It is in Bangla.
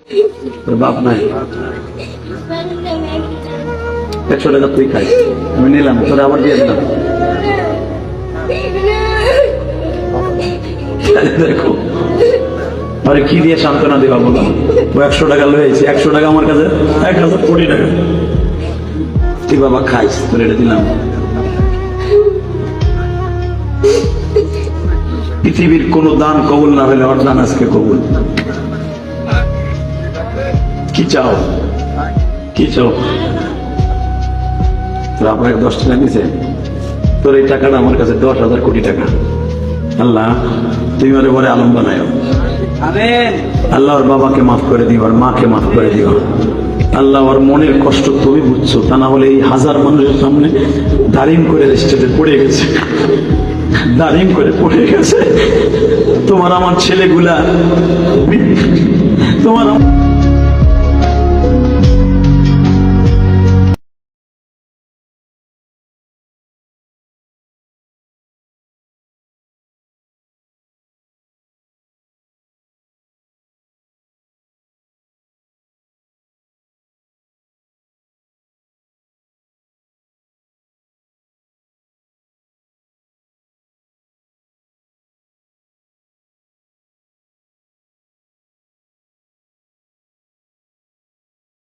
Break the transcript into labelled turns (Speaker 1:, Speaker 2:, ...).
Speaker 1: তোর বাপ নাই, 100 টাকা তুই খাই, আমি নিলাম, তোরা আবার দিয়ে দিলাম। দেখো আরে কি দিয়ে সান্ত্বনা দেবা বলো? ও 100 টাকা লয়েছে, 100 টাকা আমার কাছে 1000 কোটি টাকা। তুই বাবা খাইস, তোর এটা দিলাম। পৃথিবীর কোন দান কবুল না হলে ওর দান আজকে কবুল। কি চাও, কি চাও? তোর আপনাকে 10 টাকা দিছে, তোর এই টাকাটা আমার কাছে 10,000 কোটি টাকা। আল্লাহ তুমি ওরে বলে আলম বানায়, আল্লাহ ওর বাবাকে মাফ করে দিও, আর মাকে মাফ করে দিও। আল্লাহ ওর মনের কষ্ট তুমি বুঝছো, তা না হলে এই 1000 মানুষের সামনে দাঁড়িম করে স্টেজে পড়ে গেছে, দাঁড়িম করে পড়ে গেছে। তোমার আমার ছেলেগুলা, তোমার